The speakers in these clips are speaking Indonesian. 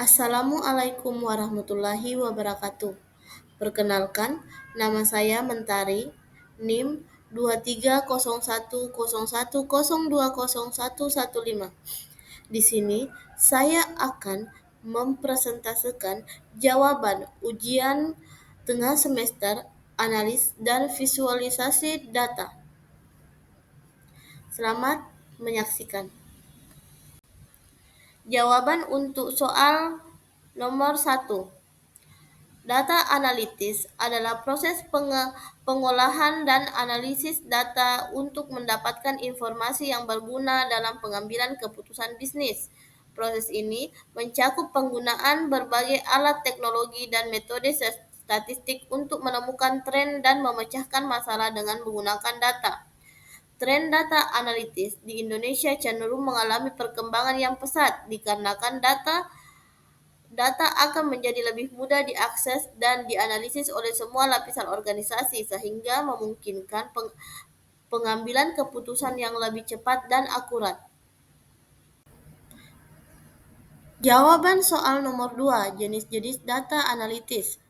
Assalamualaikum warahmatullahi wabarakatuh. Perkenalkan, nama saya Mentari, NIM 230101020115. Di sini saya akan mempresentasikan jawaban ujian tengah semester analis dan visualisasi data. Selamat menyaksikan. Jawaban untuk soal nomor 1. Data analitis adalah proses pengolahan dan analisis data untuk mendapatkan informasi yang berguna dalam pengambilan keputusan bisnis. Proses ini mencakup penggunaan berbagai alat teknologi dan metode statistik untuk menemukan tren dan memecahkan masalah dengan menggunakan data. Tren data analitis di Indonesia cenderung mengalami perkembangan yang pesat dikarenakan data akan menjadi lebih mudah diakses dan dianalisis oleh semua lapisan organisasi sehingga memungkinkan pengambilan keputusan yang lebih cepat dan akurat. Jawaban soal nomor 2, jenis-jenis data analitis.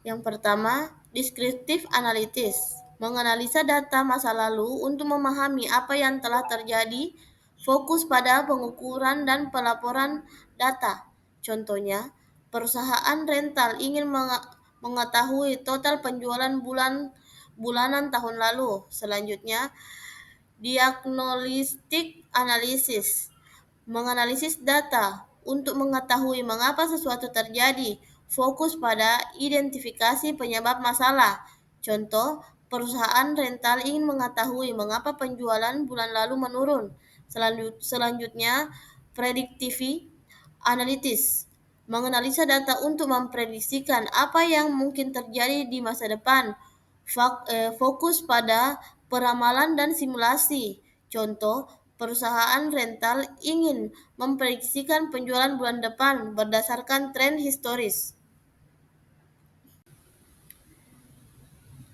Yang pertama, deskriptif analitis. Menganalisa data masa lalu untuk memahami apa yang telah terjadi, fokus pada pengukuran dan pelaporan data. Contohnya, perusahaan rental ingin mengetahui total penjualan bulanan tahun lalu. Selanjutnya, diagnostik analisis. Menganalisis data untuk mengetahui mengapa sesuatu terjadi, fokus pada identifikasi penyebab masalah. Contoh, perusahaan rental ingin mengetahui mengapa penjualan bulan lalu menurun. Selanjutnya, prediktif analitis. Menganalisa data untuk memprediksikan apa yang mungkin terjadi di masa depan. Fokus pada peramalan dan simulasi. Contoh, perusahaan rental ingin memprediksikan penjualan bulan depan berdasarkan tren historis.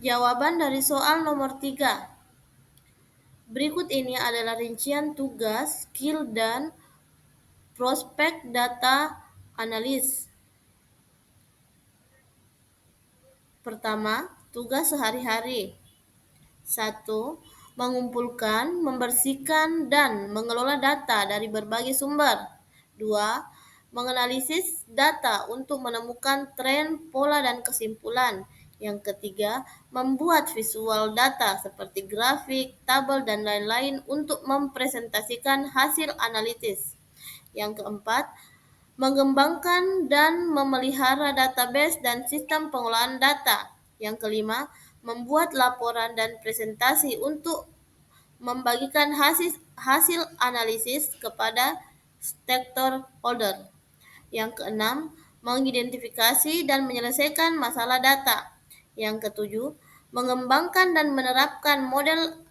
Jawaban dari soal nomor 3. Berikut ini adalah rincian tugas, skill, dan prospek data analis. Pertama, tugas sehari-hari. 1. Mengumpulkan, membersihkan, dan mengelola data dari berbagai sumber. 2. Menganalisis data untuk menemukan tren, pola, dan kesimpulan. Yang ketiga, membuat visual data seperti grafik, tabel, dan lain-lain untuk mempresentasikan hasil analitis. Yang keempat, mengembangkan dan memelihara database dan sistem pengolahan data. Yang kelima, membuat laporan dan presentasi untuk membagikan hasil analisis kepada stakeholder. Yang keenam, mengidentifikasi dan menyelesaikan masalah data. Yang ketujuh, mengembangkan dan menerapkan model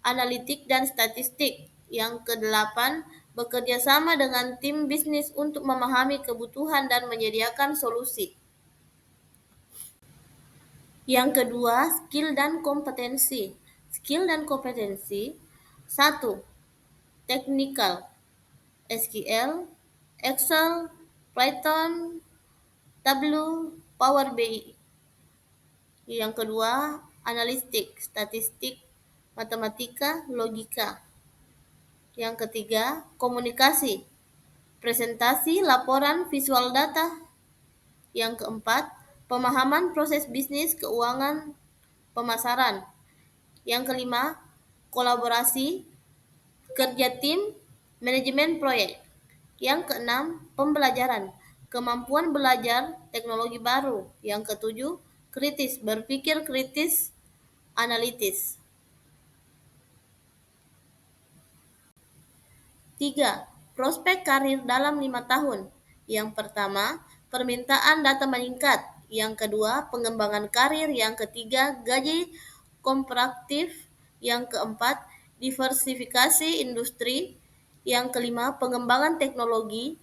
analitik dan statistik. Yang kedelapan, bekerja sama dengan tim bisnis untuk memahami kebutuhan dan menyediakan solusi. Yang kedua, skill dan kompetensi. Skill dan kompetensi. 1. Technical. SQL, Excel, Python, Tableau, Power BI. Yang kedua, analitik, statistik, matematika, logika. Yang ketiga, komunikasi, presentasi, laporan, visual data. Yang keempat, pemahaman proses bisnis, keuangan, pemasaran. Yang kelima, kolaborasi, kerja tim, manajemen proyek. Yang keenam, pembelajaran, kemampuan belajar teknologi baru. Yang ketujuh, kritis, berpikir kritis, analitis. 3. Prospek karir dalam 5 tahun. Yang pertama, permintaan data meningkat. Yang kedua, pengembangan karir. Yang ketiga, gaji komparatif. Yang keempat, diversifikasi industri. Yang kelima, pengembangan teknologi.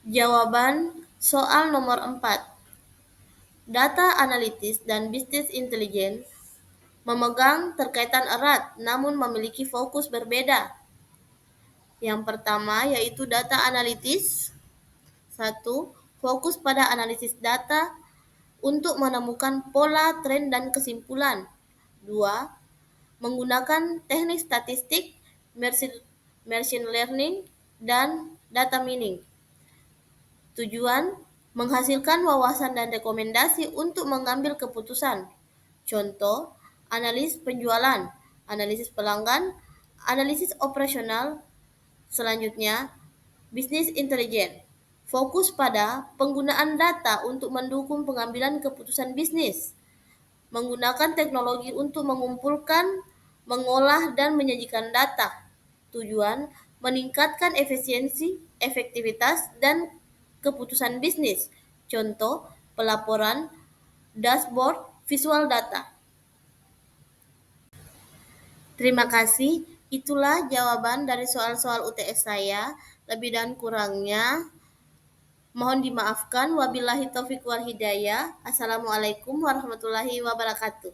Jawaban soal nomor 4. Data analitis dan bisnis intelijen memegang terkaitan erat namun memiliki fokus berbeda. Yang pertama yaitu data analitis. 1. Fokus pada analisis data untuk menemukan pola, tren, dan kesimpulan. 2. Menggunakan teknik statistik, machine learning, dan data mining. Tujuan menghasilkan wawasan dan rekomendasi untuk mengambil keputusan. Contoh, analisis penjualan, analisis pelanggan, analisis operasional. Selanjutnya, bisnis intelijen. Fokus pada penggunaan data untuk mendukung pengambilan keputusan bisnis. Menggunakan teknologi untuk mengumpulkan, mengolah, dan menyajikan data. Tujuan meningkatkan efisiensi, efektivitas, dan keputusan bisnis. Contoh, pelaporan, dashboard, visual data. Terima kasih. Itulah jawaban dari soal-soal UTS saya. Lebih dan kurangnya mohon dimaafkan. Wabillahi taufiq wal hidayah. Assalamualaikum warahmatullahi wabarakatuh.